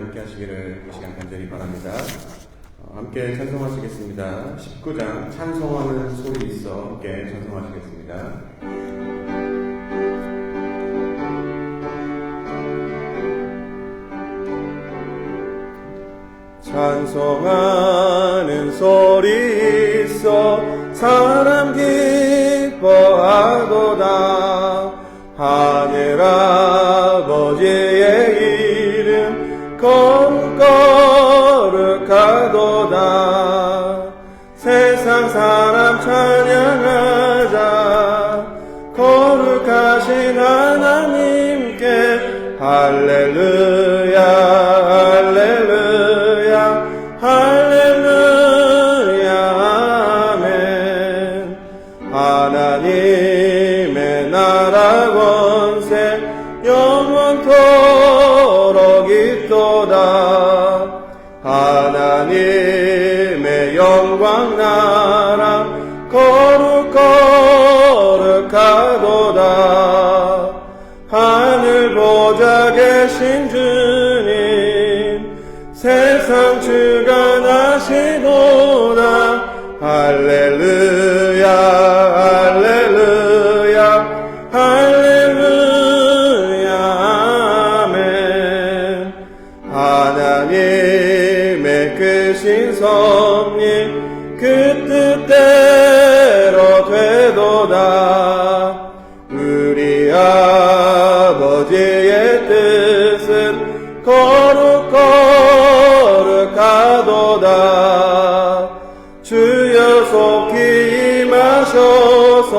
함께 하시기를 이 시간 간절히 바랍니다. 함께 찬송하시겠습니다. 19장 찬송하는 소리 있어 함께 찬송하시겠습니다. 찬송하는 소리 있어 사람 기뻐하도다. 하늘 아버지의 이름 거룩하도다. 세상 사람 찬양하자. 거룩하신 하나님께 할렐루야 할렐루야 할렐루야 아멘. 하나님의 나라 권세 영원토록 있도다. 하나님의 영광 나라 거룩하도다. 하늘 보좌 계신 주님 세상 주관하시도다. 할렐루야 할렐루야 할렐루야 아멘. 하나님의 크신 섭리 그 뜻대로 되도다. 우리 아버지의 뜻은 거룩하도다. 주여 속히 임하셔서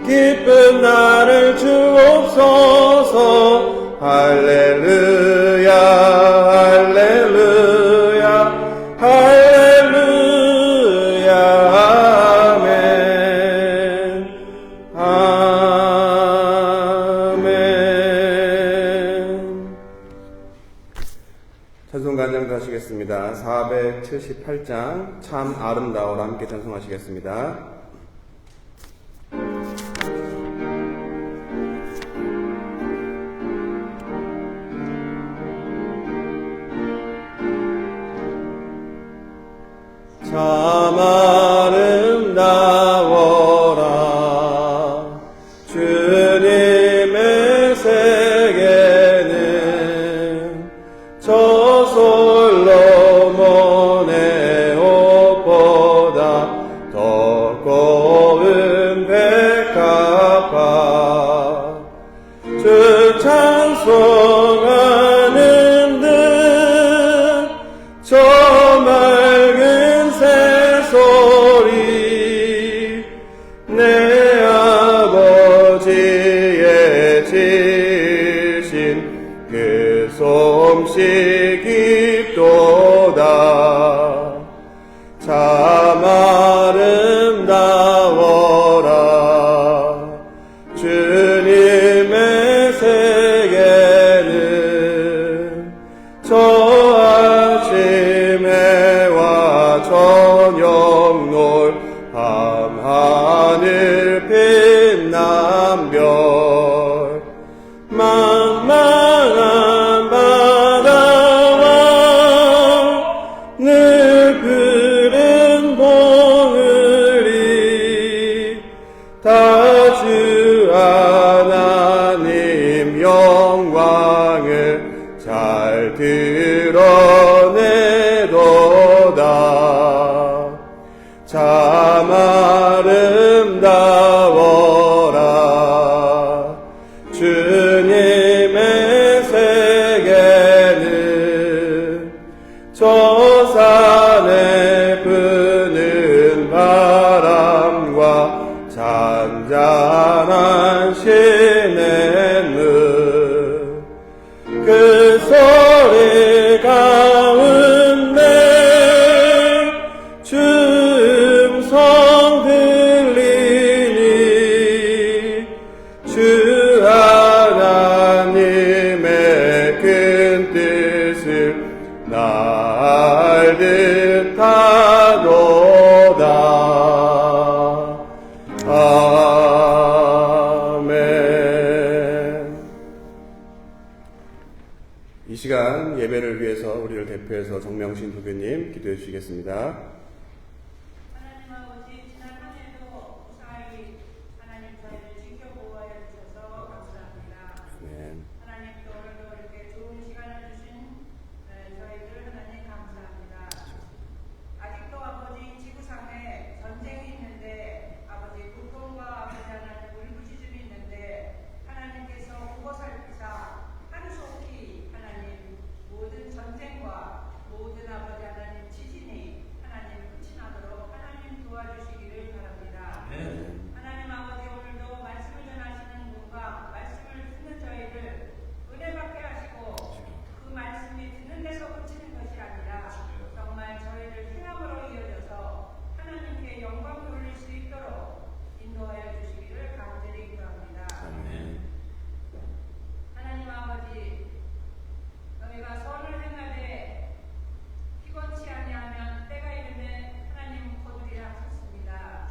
기쁜 나를 주옵소서. 할렐루야 할렐루야 할렐루야 아멘 아멘. 찬송가장 하시겠습니다. 478장 참 아름다워라 함께 찬송하시겠습니다. 참 아름다워라 주님의 세계는 저 솔로몬의 옷보다 더 고운 백합화. 주 찬송하는 듯 저 맑은 새소리 내 아버지의 지신 그 솜씨 깊도다. 참 아름다워라 주님의 세계는 저 아침 해와 저녁 노을 밤하늘 빛난 별. 망망한 바다와 늘 푸른 봉우리 다 주 하나님 영광을 잘 드러내도다. 참 아름다워라 주님의 세계는 저 산에 부는 바람과 잔잔한 시냇물. 그 소리 가운데 주 음성 들리니 주 하나 시간 예배를 위해서 우리를 대표해서 정명신 부교님 기도해 주시겠습니다. 하나님 아버지, 지난 한 해도 무사히 하나님 저희를 지켜보호하여 주셔서 감사합니다. 아멘. 하나님 또 오늘도 이렇게 좋은 시간을 주신 저희들 하나님 감사합니다. 아직도 아버지 지구상에 전쟁이 있는데 아버지 고통과 아버지 하나님 울부짖음이 있는데 하나님께서 보고 살피사 하루속히 하나님 모든 전쟁과 모든 아버지 하나님 지진이 하나님 끝이 나도록 하나님 도와주시기를 바랍니다. 하나님 아버지 오늘도 말씀을 전하시는 분과 말씀을 듣는 저희를 은혜받게 하시고 그 말씀이 듣는 데서 그치는 것이 아니라 정말 저희를 행함으로 이어져서 하나님께 영광 돌릴 수 있도록 인도하여 주시기를 간절히 기도합니다. 하나님 아버지, 너희가 선을 행하되 피곤치 아니하면 때가 이르면 하나님 거두리라 하셨습니다.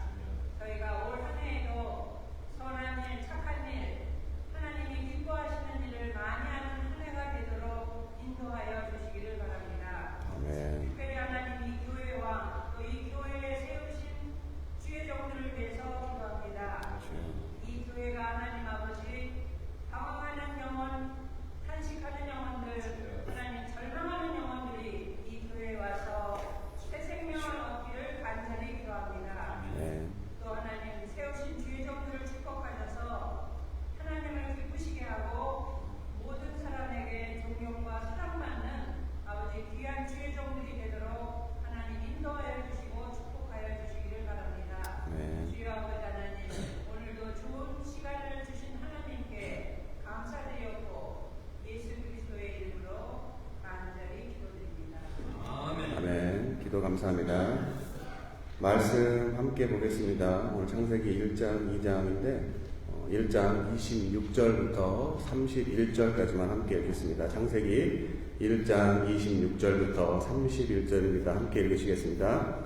저희가 올 한 해에도 선한 일, 착한 일, 하나님이 기뻐하시는 일을 많이 하는 한 해가 되도록 인도하여 주시기를 바랍니다. 아멘. 특별히 하나님 이 교회와 또 이 교회에 세우신 주의 종들을 위해서 기도합니다. 이 교회가 하나님 아버지 방황하는 영혼, 탄식하는 영혼들, 하나님 절망하는 영혼들이 이 교회에 와서 새 생명을 얻기를 간절히 기도합니다. 아멘. 또 하나님 세우신 주의 종들을 축복하셔서 하나님을 기쁘시게 하고 모든 사람에게 존경과 사랑받는 아버지 귀한 주의 종들이 되도록 하나님 인도하여 주시고 축복하여 주시기를 바랍니다. 아멘. 주여 아버지 하나님, 오늘도 좋은 시간을 주신 하나님께 감사드렸고 예수 그리스도의 이름으로 간절히 기도드립니다. 아멘. 기도 감사합니다. 말씀 함께 보겠습니다. 오늘 창세기 1장, 2장인데 1장 26절부터 31절까지만 함께 읽겠습니다. 창세기 1장 26절부터 31절입니다. 함께 읽으시겠습니다.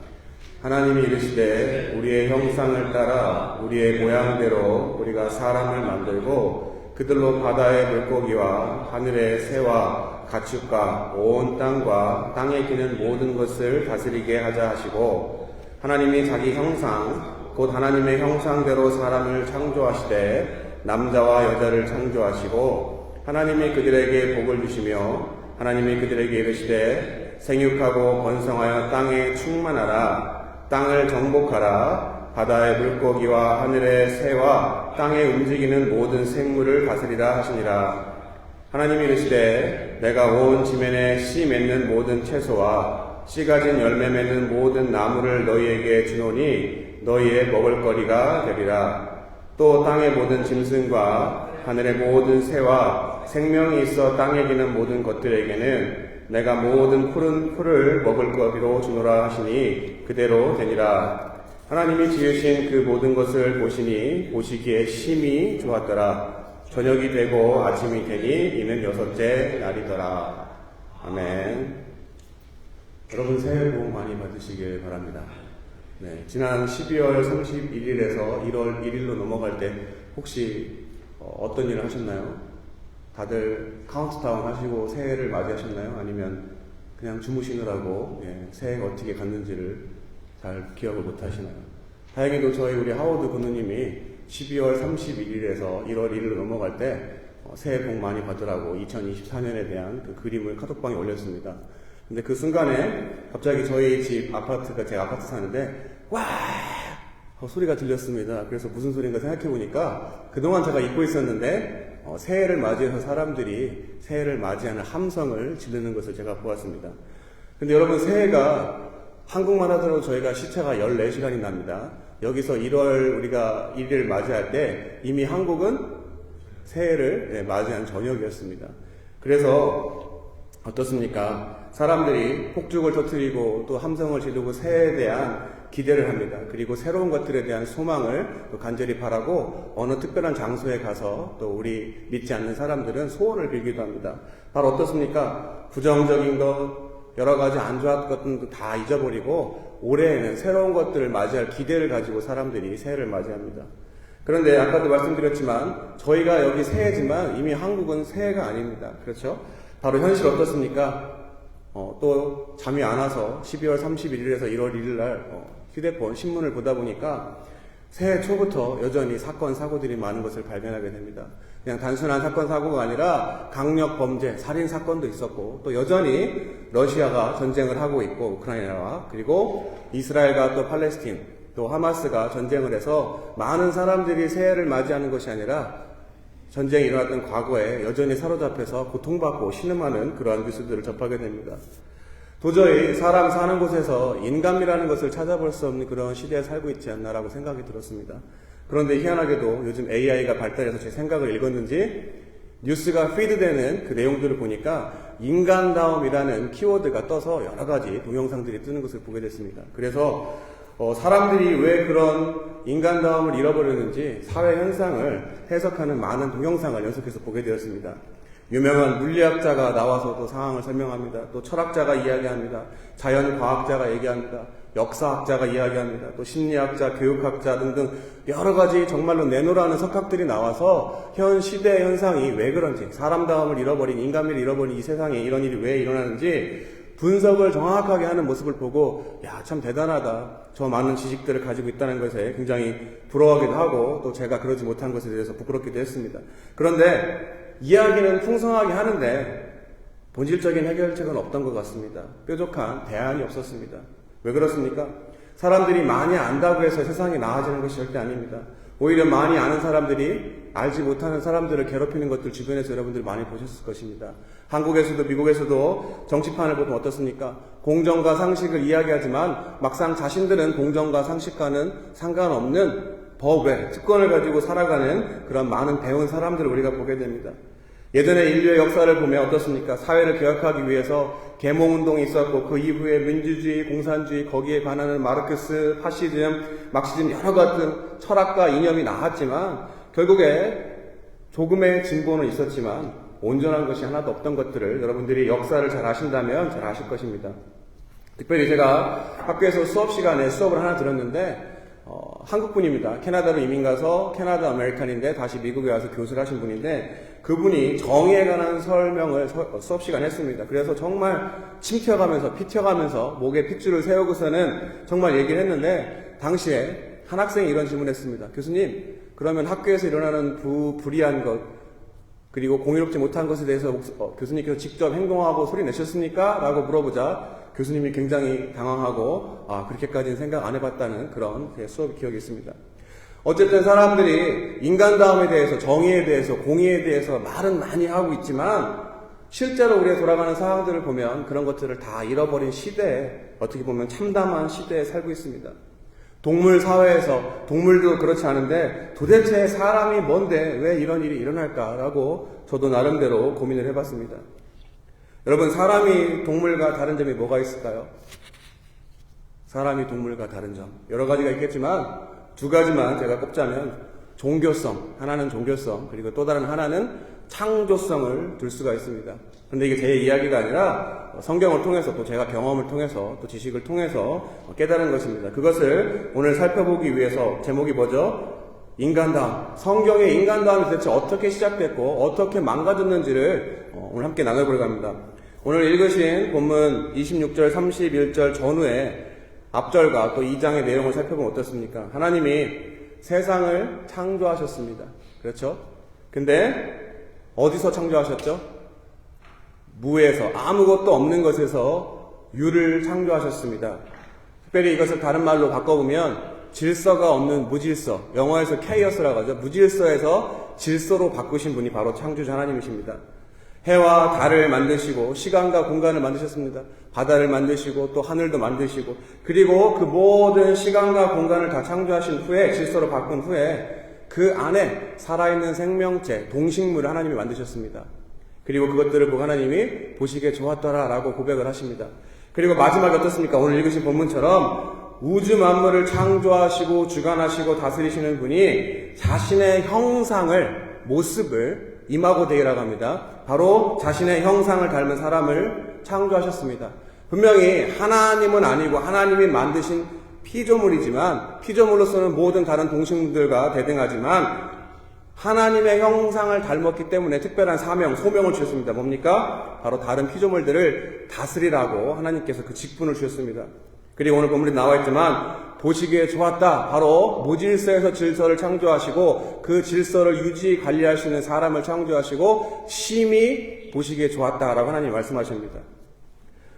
하나님이 이르시되 우리의 형상을 따라 우리의 모양대로 우리가 사람을 만들고 그들로 바다의 물고기와 하늘의 새와 가축과 온 땅과 땅에 기는 모든 것을 다스리게 하자 하시고 하나님이 자기 형상 곧 하나님의 형상대로 사람을 창조하시되 남자와 여자를 창조하시고 하나님이 그들에게 복을 주시며 하나님이 그들에게 이르시되 생육하고 번성하여 땅에 충만하라 땅을 정복하라 바다의 물고기와 하늘의 새와 땅에 움직이는 모든 생물을 다스리라 하시니라. 하나님이 이르시되 내가 온 지면에 씨 맺는 모든 채소와 씨 가진 열매 맺는 모든 나무를 너희에게 주노니 너희의 먹을거리가 되리라. 또 땅의 모든 짐승과 하늘의 모든 새와 생명이 있어 땅에 기는 모든 것들에게는 내가 모든 푸른 풀을 먹을거리로 주노라 하시니 그대로 되니라. 하나님이 지으신 그 모든 것을 보시니 보시기에 심히 좋았더라. 저녁이 되고 아침이 되니 이는 6째 날이더라. 아멘. 여러분 새해 복 많이 받으시길 바랍니다. 네, 지난 12월 31일에서 1월 1일로 넘어갈 때 혹시 어떤 일을 하셨나요? 다들 카운트다운 하시고 새해를 맞이하셨나요? 아니면 그냥 주무시느라고 새해가 어떻게 갔는지를 잘 기억을 못 하시나요? 다행히도 우리 하워드 군우님이 12월 31일에서 1월 1일로 넘어갈 때 새해 복 많이 받으라고 2024년에 대한 그 그림을 카톡방에 올렸습니다. 근데 그 순간에 갑자기 저희 집 아파트가 제가 아파트 사는데 와! 소리가 들렸습니다. 그래서 무슨 소리인가 생각해 보니까 그동안 제가 잊고 있었는데 새해를 맞이해서 사람들이 새해를 맞이하는 함성을 지르는 것을 제가 보았습니다. 근데 여러분 새해가 한국만 하더라도 저희가 시차가 14시간이 납니다. 여기서 1월 우리가 1일 맞이할 때 이미 한국은 새해를 맞이한 저녁이었습니다. 그래서 어떻습니까? 사람들이 폭죽을 터뜨리고 또 함성을 지르고 새해에 대한 기대를 합니다. 그리고 새로운 것들에 대한 소망을 또 간절히 바라고 어느 특별한 장소에 가서 또 우리 믿지 않는 사람들은 소원을 빌기도 합니다. 바로 어떻습니까? 부정적인 것, 여러 가지 안 좋았던 것들도 다 잊어버리고 올해에는 새로운 것들을 맞이할 기대를 가지고 사람들이 새해를 맞이합니다. 그런데 아까도 말씀드렸지만 저희가 여기 새해지만 이미 한국은 새해가 아닙니다. 그렇죠? 바로 현실 어떻습니까? 또 잠이 안 와서 12월 31일에서 1월 1일 날 휴대폰 신문을 보다 보니까 새해 초부터 여전히 사건 사고들이 많은 것을 발견하게 됩니다. 그냥 단순한 사건 사고가 아니라 강력 범죄, 살인 사건도 있었고, 또 여전히 러시아가 전쟁을 하고 있고, 우크라이나와, 그리고 이스라엘과 또 팔레스틴, 또 하마스가 전쟁을 해서 많은 사람들이 새해를 맞이하는 것이 아니라 전쟁이 일어났던 과거에 여전히 사로잡혀서 고통받고 신음하는 그러한 뉴스들을 접하게 됩니다. 도저히 사람 사는 곳에서 인간미라는 것을 찾아볼 수 없는 그런 시대에 살고 있지 않나라고 생각이 들었습니다. 그런데 희한하게도 요즘 AI가 발달해서 제 생각을 읽었는지 뉴스가 피드되는 그 내용들을 보니까 인간다움이라는 키워드가 떠서 여러 가지 동영상들이 뜨는 것을 보게 됐습니다. 그래서 사람들이 왜 그런 인간다움을 잃어버렸는지 사회 현상을 해석하는 많은 동영상을 연속해서 보게 되었습니다. 유명한 물리학자가 나와서 또 상황을 설명합니다. 또 철학자가 이야기합니다. 자연과학자가 얘기합니다. 역사학자가 이야기합니다. 또 심리학자, 교육학자 등등 여러 가지 정말로 내노라는 석학들이 나와서 현 시대의 현상이 왜 그런지, 사람다움을 잃어버린, 인간미를 잃어버린 이 세상에 이런 일이 왜 일어나는지 분석을 정확하게 하는 모습을 보고 야, 참 대단하다. 저 많은 지식들을 가지고 있다는 것에 굉장히 부러워하기도 하고 또 제가 그러지 못한 것에 대해서 부끄럽기도 했습니다. 그런데 이야기는 풍성하게 하는데 본질적인 해결책은 없던 것 같습니다. 뾰족한 대안이 없었습니다. 왜 그렇습니까? 사람들이 많이 안다고 해서 세상이 나아지는 것이 절대 아닙니다. 오히려 많이 아는 사람들이 알지 못하는 사람들을 괴롭히는 것들 주변에서 여러분들 많이 보셨을 것입니다. 한국에서도 미국에서도 정치판을 보면 어떻습니까? 공정과 상식을 이야기하지만 막상 자신들은 공정과 상식과는 상관없는 법의 특권을 가지고 살아가는 그런 많은 배운 사람들을 우리가 보게 됩니다. 예전에 인류의 역사를 보면 어떻습니까? 사회를 개혁하기 위해서 계몽운동이 있었고 그 이후에 민주주의, 공산주의, 거기에 반하는 마르크스, 파시즘, 막시즘 여러 같은 철학과 이념이 나왔지만 결국에 조금의 진보는 있었지만 온전한 것이 하나도 없던 것들을 여러분들이 역사를 잘 아신다면 잘 아실 것입니다. 특별히 제가 학교에서 수업 시간에 수업을 하나 들었는데 한국분입니다. 캐나다로 이민 가서 캐나다 아메리칸인데 다시 미국에 와서 교수를 하신 분인데 그분이 정의에 관한 설명을 수업 시간에 했습니다. 그래서 정말 침 튀어가면서 피 튀어가면서 목에 핏줄을 세우고서는 정말 얘기를 했는데 당시에 한 학생이 이런 질문을 했습니다. 교수님, 그러면 학교에서 일어나는 불이한 것 그리고 공의롭지 못한 것에 대해서 교수님께서 직접 행동하고 소리 내셨습니까? 라고 물어보자 교수님이 굉장히 당황하고 그렇게까지는 생각 안 해봤다는 그런 수업 기억이 있습니다. 어쨌든 사람들이 인간다움에 대해서, 정의에 대해서, 공의에 대해서 말은 많이 하고 있지만 실제로 우리가 돌아가는 상황들을 보면 그런 것들을 다 잃어버린 시대에, 어떻게 보면 참담한 시대에 살고 있습니다. 동물 사회에서 동물도 그렇지 않은데 도대체 사람이 뭔데 왜 이런 일이 일어날까라고 저도 나름대로 고민을 해봤습니다. 여러분, 사람이 동물과 다른 점이 뭐가 있을까요? 사람이 동물과 다른 점 여러 가지가 있겠지만 두 가지만 제가 꼽자면 종교성, 하나는 종교성, 그리고 또 다른 하나는 창조성을 들 수가 있습니다. 그런데 이게 제 이야기가 아니라 성경을 통해서 또 제가 경험을 통해서 또 지식을 통해서 깨달은 것입니다. 그것을 오늘 살펴보기 위해서 제목이 뭐죠? 인간다움. 성경의 인간다움이 도대체 어떻게 시작됐고 어떻게 망가졌는지를 오늘 함께 나눠보려고 합니다. 오늘 읽으신 본문 26절, 31절 전후에 앞절과 또 2장의 내용을 살펴보면 어떻습니까? 하나님이 세상을 창조하셨습니다. 그렇죠? 근데 어디서 창조하셨죠? 무에서, 아무것도 없는 것에서 유를 창조하셨습니다. 특별히 이것을 다른 말로 바꿔보면 질서가 없는 무질서, 영어에서 케이어스라고 하죠. 무질서에서 질서로 바꾸신 분이 바로 창조주 하나님이십니다. 해와 달을 만드시고 시간과 공간을 만드셨습니다. 바다를 만드시고 또 하늘도 만드시고, 그리고 그 모든 시간과 공간을 다 창조하신 후에, 질서로 바꾼 후에 그 안에 살아있는 생명체, 동식물을 하나님이 만드셨습니다. 그리고 그것들을 보고 하나님이 보시기에 좋았더라 라고 고백을 하십니다. 그리고 마지막에 어떻습니까? 오늘 읽으신 본문처럼 우주 만물을 창조하시고 주관하시고 다스리시는 분이 자신의 형상을, 모습을 이마고 데이라고 합니다. 바로 자신의 형상을 닮은 사람을 창조하셨습니다. 분명히 하나님은 아니고 하나님이 만드신 피조물이지만, 피조물로서는 모든 다른 동식물들과 대등하지만 하나님의 형상을 닮았기 때문에 특별한 사명, 소명을 주셨습니다. 뭡니까? 바로 다른 피조물들을 다스리라고 하나님께서 그 직분을 주셨습니다. 그리고 오늘 본문에 나와 있지만 보시기에 좋았다. 바로 무질서에서 질서를 창조하시고 그 질서를 유지 관리하시는 사람을 창조하시고 심히 보시기에 좋았다라고 하나님이 말씀하십니다.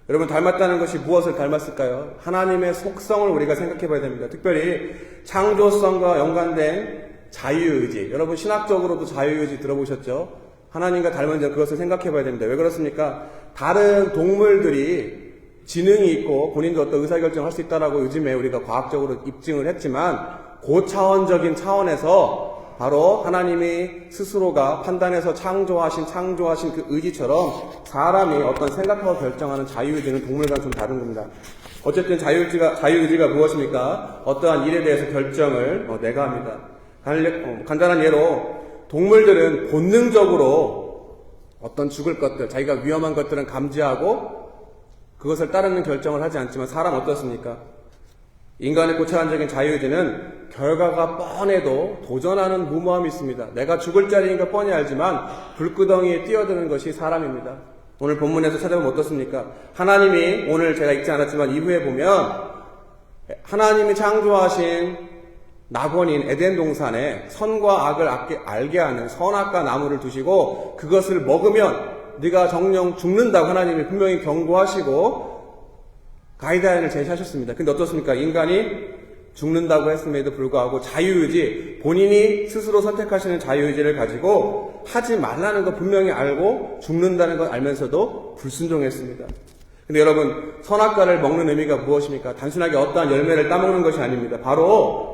여러분, 닮았다는 것이 무엇을 닮았을까요? 하나님의 속성을 우리가 생각해 봐야 됩니다. 특별히 창조성과 연관된 자유의지. 여러분, 신학적으로도 자유의지 들어보셨죠? 하나님과 닮은 자, 그것을 생각해 봐야 됩니다. 왜 그렇습니까? 다른 동물들이 지능이 있고 본인도 어떤 의사결정을 할 수 있다라고 요즘에 우리가 과학적으로 입증을 했지만 고차원적인 차원에서 바로 하나님이 스스로가 판단해서 창조하신 그 의지처럼 사람이 어떤 생각하고 결정하는 자유의지는 동물과는 좀 다른 겁니다. 어쨌든 자유의지가 무엇입니까? 어떠한 일에 대해서 결정을 내가 합니다. 간단한 예로 동물들은 본능적으로 어떤 죽을 것들, 자기가 위험한 것들은 감지하고 그것을 따르는 결정을 하지 않지만 사람 어떻습니까? 인간의 고차원적인 자유의지는 결과가 뻔해도 도전하는 무모함이 있습니다. 내가 죽을 자리인 걸 뻔히 알지만 불구덩이에 뛰어드는 것이 사람입니다. 오늘 본문에서 찾아보면 어떻습니까? 하나님이 오늘 제가 읽지 않았지만 이후에 보면 하나님이 창조하신 낙원인 에덴 동산에 선과 악을 알게 하는 선악과 나무를 두시고 그것을 먹으면 네가 정령 죽는다고 하나님이 분명히 경고하시고 가이드라인을 제시하셨습니다. 근데 어떻습니까? 인간이 죽는다고 했음에도 불구하고 자유의지, 본인이 스스로 선택하시는 자유의지를 가지고 하지 말라는 거 분명히 알고 죽는다는 걸 알면서도 불순종했습니다. 근데 여러분, 선악과를 먹는 의미가 무엇입니까? 단순하게 어떠한 열매를 따먹는 것이 아닙니다. 바로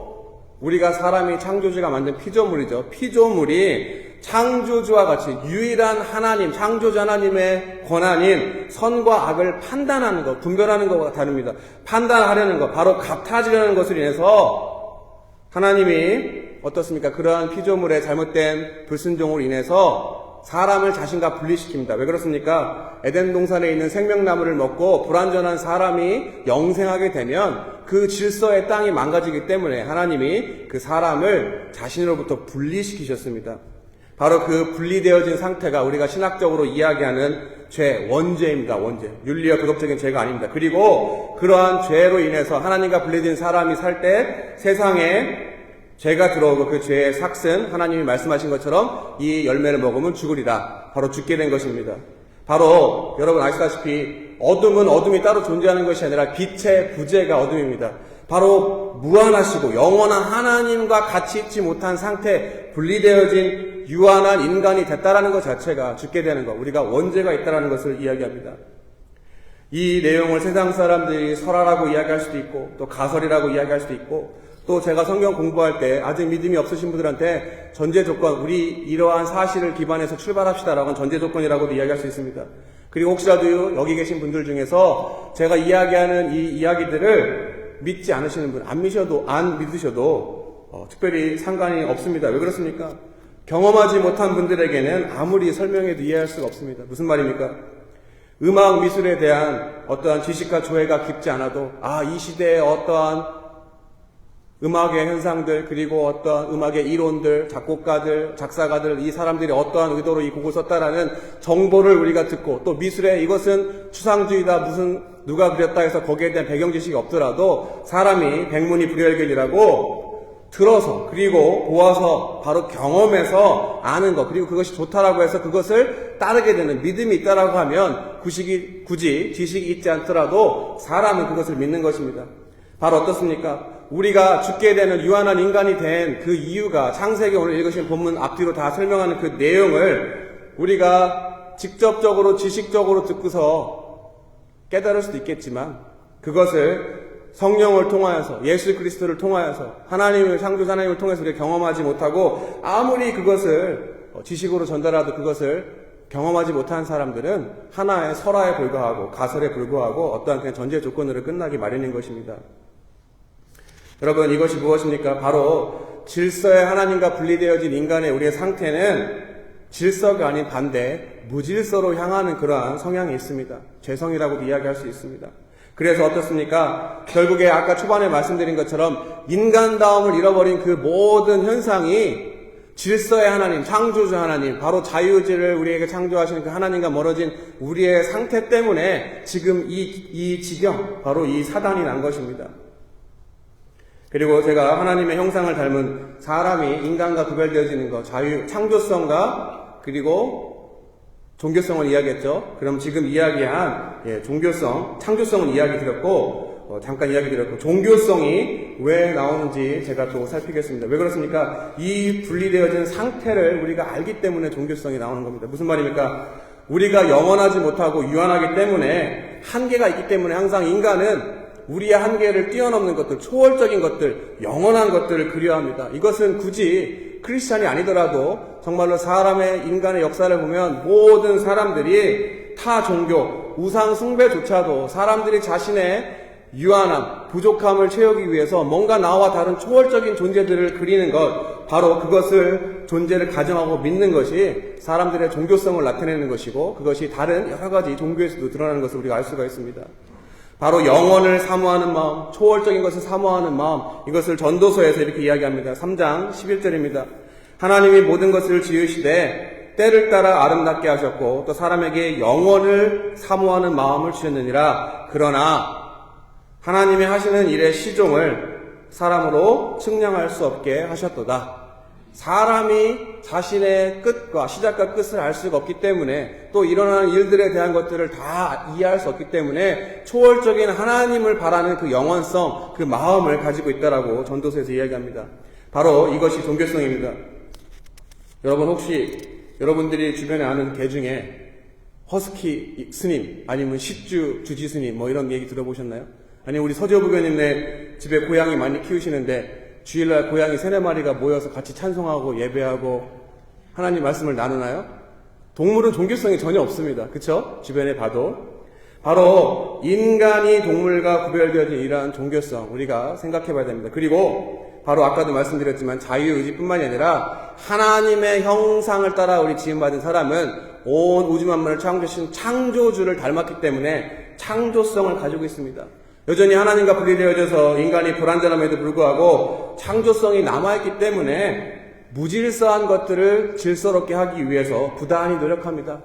우리가 사람이 창조주가 만든 피조물이죠. 피조물이 창조주와 같이 유일한 하나님, 창조주 하나님의 권한인 선과 악을 판단하는 것, 분별하는 것과 다릅니다. 판단하려는 것, 바로 같아지려는 것을 인해서 하나님이 어떻습니까? 그러한 피조물의 잘못된 불순종으로 인해서 사람을 자신과 분리시킵니다. 왜 그렇습니까? 에덴 동산에 있는 생명나무를 먹고 불완전한 사람이 영생하게 되면 그 질서의 땅이 망가지기 때문에 하나님이 그 사람을 자신으로부터 분리시키셨습니다. 바로 그 분리되어진 상태가 우리가 신학적으로 이야기하는 죄, 원죄입니다. 원죄. 윤리와 도덕적인 죄가 아닙니다. 그리고 그러한 죄로 인해서 하나님과 분리된 사람이 살 때 세상에 죄가 들어오고 그 죄의 삭슨, 하나님이 말씀하신 것처럼 이 열매를 먹으면 죽으리라. 바로 죽게 된 것입니다. 바로 여러분 아시다시피 어둠은 어둠이 따로 존재하는 것이 아니라 빛의 부재가 어둠입니다. 바로 무한하시고 영원한 하나님과 같이 있지 못한 상태, 분리되어진 유한한 인간이 됐다라는 것 자체가 죽게 되는 것, 우리가 원죄가 있다라는 것을 이야기합니다. 이 내용을 세상 사람들이 설화라고 이야기할 수도 있고 또 가설이라고 이야기할 수도 있고 또 제가 성경 공부할 때 아직 믿음이 없으신 분들한테 전제 조건, 우리 이러한 사실을 기반해서 출발합시다라고 하는 전제 조건이라고도 이야기할 수 있습니다. 그리고 혹시라도 여기 계신 분들 중에서 제가 이야기하는 이 이야기들을 믿지 않으시는 분, 안 믿으셔도 특별히 상관이 없습니다. 왜 그렇습니까? 경험하지 못한 분들에게는 아무리 설명해도 이해할 수가 없습니다. 무슨 말입니까? 음악 미술에 대한 어떠한 지식과 조예가 깊지 않아도 이 시대의 어떠한 음악의 현상들, 그리고 어떠한 음악의 이론들, 작곡가들, 작사가들, 이 사람들이 어떠한 의도로 이 곡을 썼다라는 정보를 우리가 듣고, 또 미술에 이것은 추상주의다, 무슨 누가 그렸다 해서 거기에 대한 배경 지식이 없더라도 사람이 백문이 불여일견이라고 들어서, 그리고 보아서, 바로 경험해서 아는 것, 그리고 그것이 좋다라고 해서 그것을 따르게 되는 믿음이 있다라고 하면 굳이 지식이 있지 않더라도 사람은 그것을 믿는 것입니다. 바로 어떻습니까? 우리가 죽게 되는 유한한 인간이 된 그 이유가 창세기 오늘 읽으신 본문 앞뒤로 다 설명하는 그 내용을 우리가 직접적으로 지식적으로 듣고서 깨달을 수도 있겠지만 그것을 성령을 통하여서 예수 그리스도를 통하여서 하나님을 창조자 하나님을 통해서 우리가 경험하지 못하고 아무리 그것을 지식으로 전달하도 그것을 경험하지 못한 사람들은 하나의 설화에 불과하고 가설에 불과하고 어떠한 그냥 전제 조건으로 끝나기 마련인 것입니다. 여러분, 이것이 무엇입니까? 바로 질서의 하나님과 분리되어진 인간의 우리의 상태는 질서가 아닌 반대 무질서로 향하는 그러한 성향이 있습니다. 죄성이라고도 이야기할 수 있습니다. 그래서 어떻습니까? 결국에 아까 초반에 말씀드린 것처럼 인간다움을 잃어버린 그 모든 현상이 질서의 하나님, 창조주 하나님, 바로 자유의지를 우리에게 창조하시는 그 하나님과 멀어진 우리의 상태 때문에 지금 이 지경, 바로 이 사단이 난 것입니다. 그리고 제가 하나님의 형상을 닮은 사람이 인간과 구별되어지는 것, 창조성과 그리고 종교성을 이야기했죠. 그럼 지금 이야기한 종교성, 창조성은 이야기 드렸고 잠깐 이야기 드렸고 종교성이 왜 나오는지 제가 또 살피겠습니다. 왜 그렇습니까? 이 분리되어진 상태를 우리가 알기 때문에 종교성이 나오는 겁니다. 무슨 말입니까? 우리가 영원하지 못하고 유한하기 때문에 한계가 있기 때문에 항상 인간은 우리의 한계를 뛰어넘는 것들, 초월적인 것들, 영원한 것들을 그리워합니다. 이것은 굳이 크리스찬이 아니더라도 정말로 사람의 인간의 역사를 보면 모든 사람들이 타 종교, 우상 숭배조차도 사람들이 자신의 유한함, 부족함을 채우기 위해서 뭔가 나와 다른 초월적인 존재들을 그리는 것, 바로 그것을 존재를 가정하고 믿는 것이 사람들의 종교성을 나타내는 것이고 그것이 다른 여러 가지 종교에서도 드러나는 것을 우리가 알 수가 있습니다. 바로 영원을 사모하는 마음, 초월적인 것을 사모하는 마음, 이것을 전도서에서 이렇게 이야기합니다. 3장 11절입니다. 하나님이 모든 것을 지으시되 때를 따라 아름답게 하셨고 또 사람에게 영원을 사모하는 마음을 주셨느니라. 그러나 하나님이 하시는 일의 시종을 사람으로 측량할 수 없게 하셨도다. 사람이 자신의 끝과 시작과 끝을 알 수가 없기 때문에 또 일어나는 일들에 대한 것들을 다 이해할 수 없기 때문에 초월적인 하나님을 바라는 그 영원성, 그 마음을 가지고 있다라고 전도서에서 이야기합니다. 바로 이것이 종교성입니다. 여러분 혹시 여러분들이 주변에 아는 개 중에 허스키 스님 아니면 시주 주지 스님 뭐 이런 얘기 들어보셨나요? 아니 우리 서재부교님네 집에 고양이 많이 키우시는데 주일날 고양이 3-4마리가 모여서 같이 찬송하고 예배하고 하나님 말씀을 나누나요? 동물은 종교성이 전혀 없습니다. 그쵸? 주변에 봐도. 바로 인간이 동물과 구별되어진 이러한 종교성 우리가 생각해 봐야 됩니다. 그리고 바로 아까도 말씀드렸지만 자유의지뿐만이 아니라 하나님의 형상을 따라 우리 지음받은 사람은 온 우주 만물을 창조하신 창조주를 닮았기 때문에 창조성을 가지고 있습니다. 여전히 하나님과 분리되어져서 인간이 불완전함에도 불구하고 창조성이 남아있기 때문에 무질서한 것들을 질서롭게 하기 위해서 부단히 노력합니다.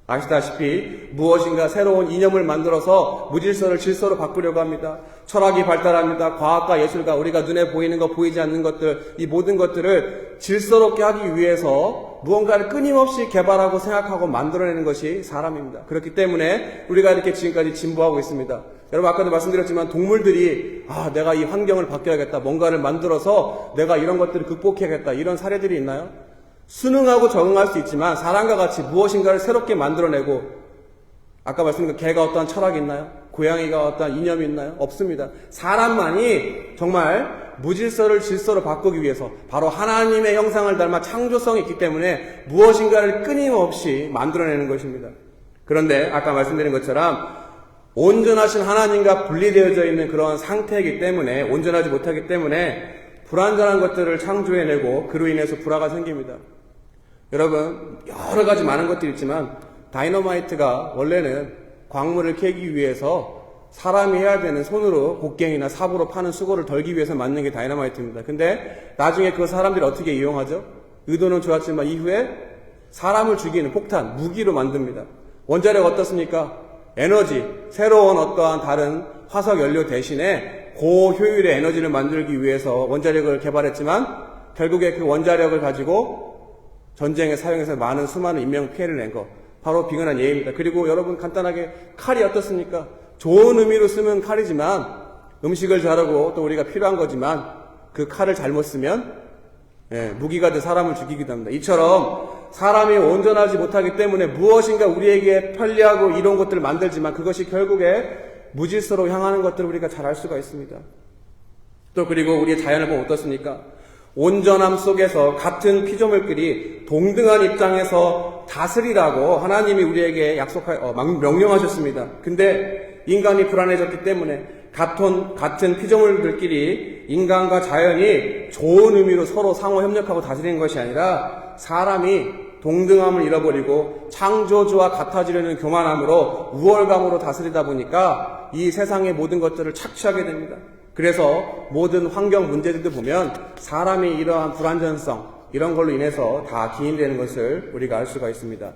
아시다시피 무엇인가 새로운 이념을 만들어서 무질서를 질서로 바꾸려고 합니다. 철학이 발달합니다. 과학과 예술과 우리가 눈에 보이는 것, 보이지 않는 것들, 이 모든 것들을 질서롭게 하기 위해서 무언가를 끊임없이 개발하고 생각하고 만들어내는 것이 사람입니다. 그렇기 때문에 우리가 이렇게 지금까지 진보하고 있습니다. 여러분 아까도 말씀드렸지만 동물들이 내가 이 환경을 바뀌어야겠다, 뭔가를 만들어서 내가 이런 것들을 극복해야겠다, 이런 사례들이 있나요? 순응하고 적응할 수 있지만 사람과 같이 무엇인가를 새롭게 만들어내고, 아까 말씀드린 개가 어떠한 철학이 있나요? 고양이가 어떠한 이념이 있나요? 없습니다. 사람만이 정말 무질서를 질서로 바꾸기 위해서 바로 하나님의 형상을 닮아 창조성이 있기 때문에 무엇인가를 끊임없이 만들어내는 것입니다. 그런데 아까 말씀드린 것처럼 온전하신 하나님과 분리되어져 있는 그런 상태이기 때문에, 온전하지 못하기 때문에 불완전한 것들을 창조해내고 그로 인해서 불화가 생깁니다. 여러분 여러 가지 많은 것들이 있지만 다이너마이트가 원래는 광물을 캐기 위해서 사람이 해야 되는 손으로 곡괭이나 삽으로 파는 수고를 덜기 위해서 만든 게 다이너마이트입니다. 근데 나중에 그 사람들이 어떻게 이용하죠? 의도는 좋았지만 이후에 사람을 죽이는 폭탄, 무기로 만듭니다. 원자력 어떻습니까? 에너지, 새로운 어떠한 다른 화석 연료 대신에 고효율의 에너지를 만들기 위해서 원자력을 개발했지만 결국에 그 원자력을 가지고 전쟁에 사용해서 많은 수많은 인명 피해를 낸 것, 바로 비근한 예입니다. 그리고 여러분 간단하게 칼이 어떻습니까? 좋은 의미로 쓰면 칼이지만 음식을 자르고 또 우리가 필요한 거지만 그 칼을 잘못 쓰면 무기가 돼 사람을 죽이기도 합니다. 이처럼 사람이 온전하지 못하기 때문에 무엇인가 우리에게 편리하고 이런 것들을 만들지만 그것이 결국에 무질서로 향하는 것들을 우리가 잘 알 수가 있습니다. 또 그리고 우리의 자연을 보면 어떻습니까? 온전함 속에서 같은 피조물끼리 동등한 입장에서 다스리라고 하나님이 우리에게 명령하셨습니다. 근데 인간이 불안해졌기 때문에 같은 피조물들끼리 인간과 자연이 좋은 의미로 서로 상호 협력하고 다스리는 것이 아니라 사람이 동등함을 잃어버리고 창조주와 같아지려는 교만함으로 우월감으로 다스리다 보니까 이 세상의 모든 것들을 착취하게 됩니다. 그래서 모든 환경 문제들도 보면 사람이 이러한 불완전성, 이런 걸로 인해서 다 기인되는 것을 우리가 알 수가 있습니다.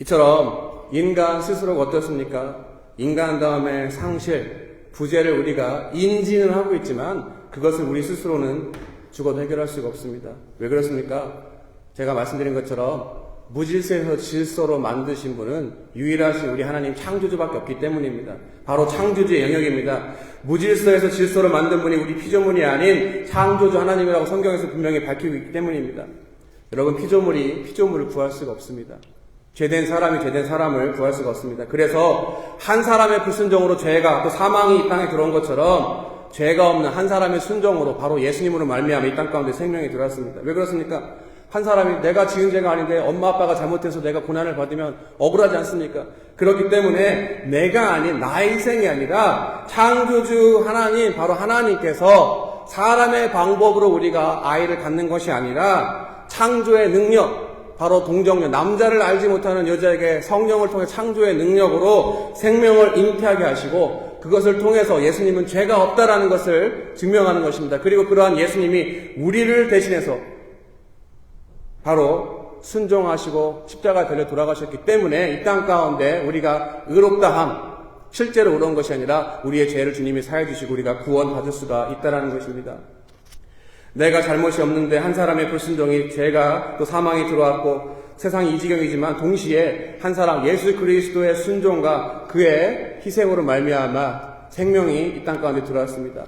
이처럼 인간 스스로가 어떻습니까? 인간 다음에 상실, 부재를 우리가 인지는 하고 있지만 그것을 우리 스스로는 죽어도 해결할 수가 없습니다. 왜 그렇습니까? 제가 말씀드린 것처럼 무질서에서 질서로 만드신 분은 유일하신 우리 하나님 창조주밖에 없기 때문입니다. 바로 창조주의 영역입니다. 무질서에서 질서로 만든 분이 우리 피조물이 아닌 창조주 하나님이라고 성경에서 분명히 밝히고 있기 때문입니다. 여러분, 피조물이 피조물을 구할 수가 없습니다. 죄된 사람이 죄된 사람을 구할 수가 없습니다. 그래서 한 사람의 불순종으로 죄가 또 사망이 이 땅에 들어온 것처럼 죄가 없는 한 사람의 순종으로 바로 예수님으로 말미암아 이 땅 가운데 생명이 들어왔습니다. 왜 그렇습니까? 한 사람이 내가 지은 죄가 아닌데 엄마 아빠가 잘못해서 내가 고난을 받으면 억울하지 않습니까? 그렇기 때문에 내가 아닌 나의 희생이 아니라 창조주 하나님, 바로 하나님께서 사람의 방법으로 우리가 아이를 갖는 것이 아니라 창조의 능력, 바로 동정녀, 남자를 알지 못하는 여자에게 성령을 통해 창조의 능력으로 생명을 잉태하게 하시고 그것을 통해서 예수님은 죄가 없다라는 것을 증명하는 것입니다. 그리고 그러한 예수님이 우리를 대신해서 바로 순종하시고 십자가에 달려 돌아가셨기 때문에 이 땅 가운데 우리가 의롭다함, 실제로 의로운 것이 아니라 우리의 죄를 주님이 사해 주시고 우리가 구원받을 수가 있다라는 것입니다. 내가 잘못이 없는데 한 사람의 불순종이 죄가 또 사망이 들어왔고 세상이 이 지경이지만 동시에 한 사람 예수 그리스도의 순종과 그의 희생으로 말미암아 생명이 이 땅 가운데 들어왔습니다.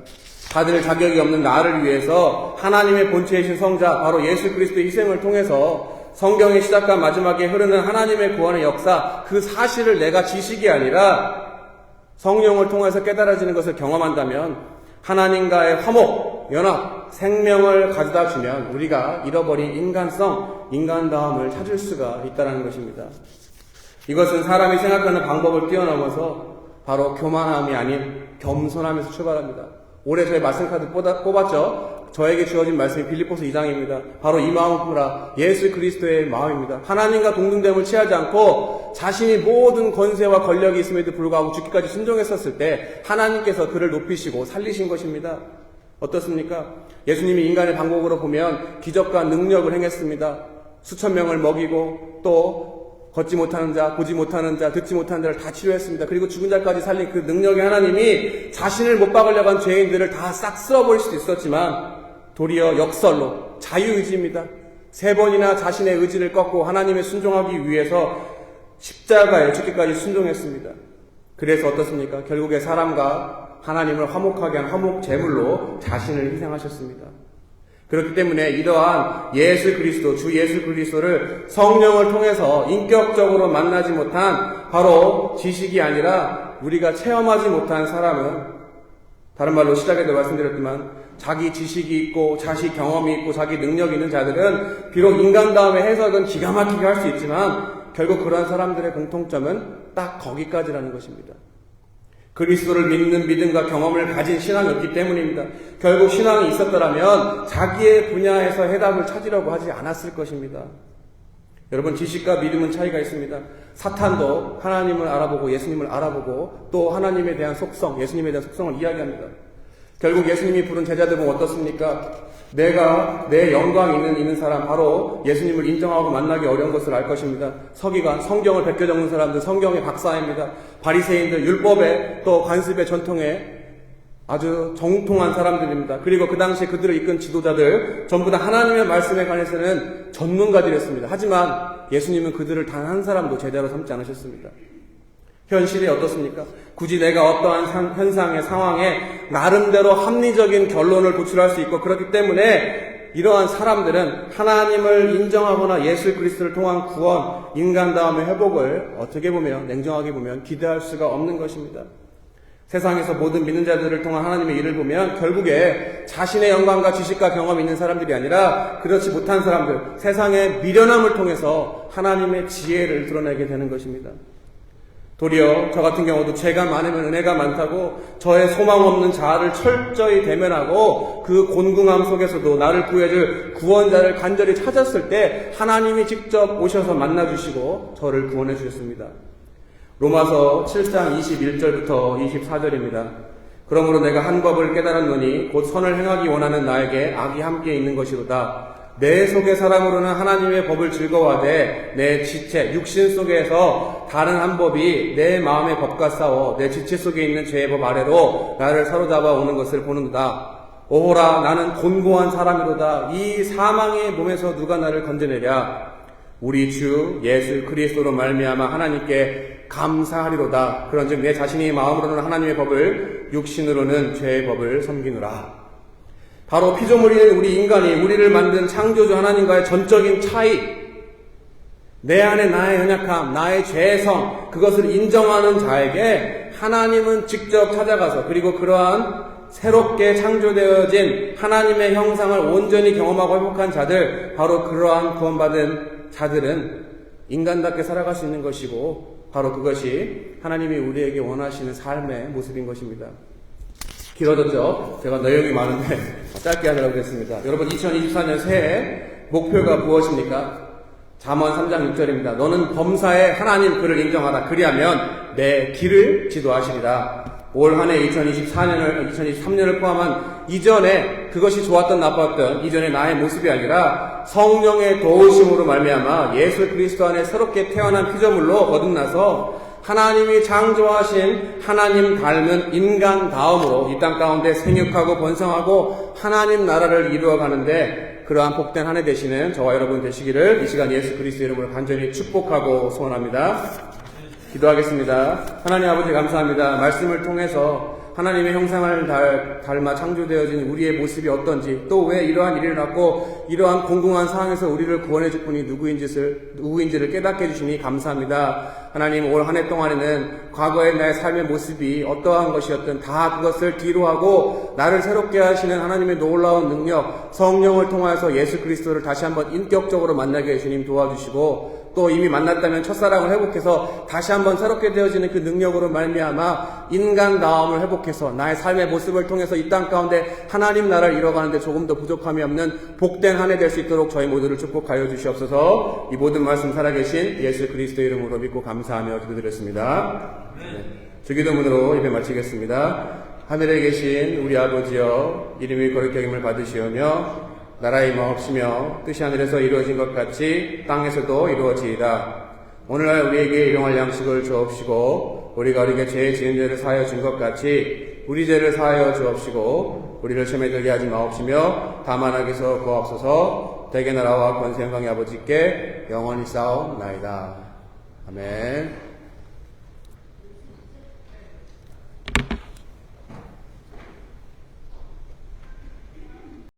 받을 자격이 없는 나를 위해서 하나님의 본체이신 성자 바로 예수 그리스도의 희생을 통해서 성경의 시작과 마지막에 흐르는 하나님의 구원의 역사, 그 사실을 내가 지식이 아니라 성령을 통해서 깨달아지는 것을 경험한다면 하나님과의 화목, 연합, 생명을 가져다 주면 우리가 잃어버린 인간성, 인간다움을 찾을 수가 있다는 것입니다. 이것은 사람이 생각하는 방법을 뛰어넘어서 바로 교만함이 아닌 겸손함에서 출발합니다. 올해 저희 말씀카드 뽑았죠? 저에게 주어진 말씀이 빌립보서 2장입니다. 바로 이 마음이라 예수 그리스도의 마음입니다. 하나님과 동등됨을 취하지 않고 자신이 모든 권세와 권력이 있음에도 불구하고 죽기까지 순종했었을 때 하나님께서 그를 높이시고 살리신 것입니다. 어떻습니까? 예수님이 인간의 방법으로 보면 기적과 능력을 행했습니다. 수천 명을 먹이고 또 걷지 못하는 자, 보지 못하는 자, 듣지 못하는 자를 다 치료했습니다. 그리고 죽은 자까지 살린 그 능력의 하나님이 자신을 못 박으려고 한 죄인들을 다 싹 쓸어버릴 수도 있었지만 도리어 역설로 자유의지입니다. 3번이나 자신의 의지를 꺾고 하나님의 순종하기 위해서 십자가에 죽기까지 순종했습니다. 그래서 어떻습니까? 결국에 사람과 하나님을 화목하게 한 화목 제물로 자신을 희생하셨습니다. 그렇기 때문에 이러한 예수 그리스도, 주 예수 그리스도를 성령을 통해서 인격적으로 만나지 못한 바로 지식이 아니라 우리가 체험하지 못한 사람은, 다른 말로 시작에도 말씀드렸지만 자기 지식이 있고 자기 경험이 있고 자기 능력이 있는 자들은 비록 인간다움의 해석은 기가 막히게 할 수 있지만 결국 그러한 사람들의 공통점은 딱 거기까지라는 것입니다. 그리스도를 믿는 믿음과 경험을 가진 신앙이 없기 때문입니다. 결국 신앙이 있었더라면 자기의 분야에서 해답을 찾으려고 하지 않았을 것입니다. 여러분, 지식과 믿음은 차이가 있습니다. 사탄도 하나님을 알아보고 예수님을 알아보고 또 하나님에 대한 속성, 예수님에 대한 속성을 이야기합니다. 결국 예수님이 부른 제자들은 어떻습니까? 내가 내 영광 있는 사람, 바로 예수님을 인정하고 만나기 어려운 것을 알 것입니다. 서기관, 성경을 베껴 적는 사람들, 성경의 박사입니다. 바리새인들, 율법에 또 관습의 전통에 아주 정통한 사람들입니다. 그리고 그 당시에 그들을 이끈 지도자들 전부 다 하나님의 말씀에 관해서는 전문가들이었습니다. 하지만 예수님은 그들을 단 한 사람도 제자로 삼지 않으셨습니다. 현실이 어떻습니까? 굳이 내가 어떠한 현상의 상황에 나름대로 합리적인 결론을 도출할 수 있고 그렇기 때문에 이러한 사람들은 하나님을 인정하거나 예수 그리스도를 통한 구원, 인간다움의 회복을 어떻게 보면, 냉정하게 보면 기대할 수가 없는 것입니다. 세상에서 모든 믿는 자들을 통한 하나님의 일을 보면 결국에 자신의 영광과 지식과 경험이 있는 사람들이 아니라 그렇지 못한 사람들, 세상의 미련함을 통해서 하나님의 지혜를 드러내게 되는 것입니다. 도리어 저 같은 경우도 죄가 많으면 은혜가 많다고 저의 소망 없는 자아를 철저히 대면하고 그 곤궁함 속에서도 나를 구해줄 구원자를 간절히 찾았을 때 하나님이 직접 오셔서 만나주시고 저를 구원해 주셨습니다. 로마서 7장 21절부터 24절입니다. 그러므로 내가 한 법을 깨달았노니 곧 선을 행하기 원하는 나에게 악이 함께 있는 것이로다. 내 속의 사람으로는 하나님의 법을 즐거워하되 내 지체 육신 속에서 다른 한 법이 내 마음의 법과 싸워 내 지체 속에 있는 죄의 법 아래로 나를 사로잡아 오는 것을 보는도다. 오호라 나는 곤고한 사람이로다. 이 사망의 몸에서 누가 나를 건져내랴. 우리 주 예수 그리스도로 말미암아 하나님께 감사하리로다. 그런즉 내 자신이 마음으로는 하나님의 법을 육신으로는 죄의 법을 섬기노라. 바로 피조물인 우리 인간이 우리를 만든 창조주 하나님과의 전적인 차이, 내 안에 나의 연약함, 나의 죄성, 그것을 인정하는 자에게 하나님은 직접 찾아가서 그리고 그러한 새롭게 창조되어진 하나님의 형상을 온전히 경험하고 회복한 자들, 바로 그러한 구원받은 자들은 인간답게 살아갈 수 있는 것이고 바로 그것이 하나님이 우리에게 원하시는 삶의 모습인 것입니다. 길어졌죠? 제가 내용이 많은데 짧게 하려고 했습니다. 여러분 2024년 새해 목표가 무엇입니까? 잠언 3장 6절입니다. 너는 범사에 하나님 그를 인정하라. 그리하면 내 길을 지도하시리라. 올 한 해 2023년을 포함한 이전에 그것이 좋았던 나빴던 이전의 나의 모습이 아니라 성령의 도우심으로 말미암아 예수 그리스도 안에 새롭게 태어난 피조물로 거듭나서 하나님이 창조하신 하나님 닮은 인간 다음으로 이 땅 가운데 생육하고 번성하고 하나님 나라를 이루어가는데 그러한 복된 한 해 되시는 저와 여러분 되시기를 이 시간 예수 그리스도 이름으로 간절히 축복하고 소원합니다. 기도하겠습니다. 하나님 아버지 감사합니다. 말씀을 통해서 하나님의 형상을 닮아 창조되어진 우리의 모습이 어떤지, 또 왜 이러한 일이 일어났고 이러한 공공한 상황에서 우리를 구원해 줄 분이 누구인지를 깨닫게 해주시니 감사합니다. 하나님 올 한 해 동안에는 과거의 나의 삶의 모습이 어떠한 것이었든 다 그것을 뒤로하고 나를 새롭게 하시는 하나님의 놀라운 능력, 성령을 통하여서 예수 그리스도를 다시 한번 인격적으로 만나게 해 주님 도와주시고, 또 이미 만났다면 첫사랑을 회복해서 다시 한번 새롭게 되어지는 그 능력으로 말미암아 인간다움을 회복해서 나의 삶의 모습을 통해서 이 땅 가운데 하나님 나라를 이뤄가는데 조금 더 부족함이 없는 복된 한 해 될 수 있도록 저희 모두를 축복하여 주시옵소서. 이 모든 말씀 살아계신 예수 그리스도 이름으로 믿고 감사하며 기도드렸습니다. 주기도문으로 예배 마치겠습니다. 하늘에 계신 우리 아버지여, 이름이 거룩히 여김을 받으시오며 나라의 마옵시며 뜻이 하늘에서 이루어진 것 같이 땅에서도 이루어지이다. 오늘날 우리에게 일용할 양식을 주옵시고 우리가 우리에게 죄 지은 죄를 사하여 준 것 같이 우리 죄를 사하여 주옵시고 우리를 시험에 들게 하지 마옵시며 다만 악에서 구하옵소서. 대개 나라와 권세 영광의 아버지께 영원히 싸움나이다. 아멘.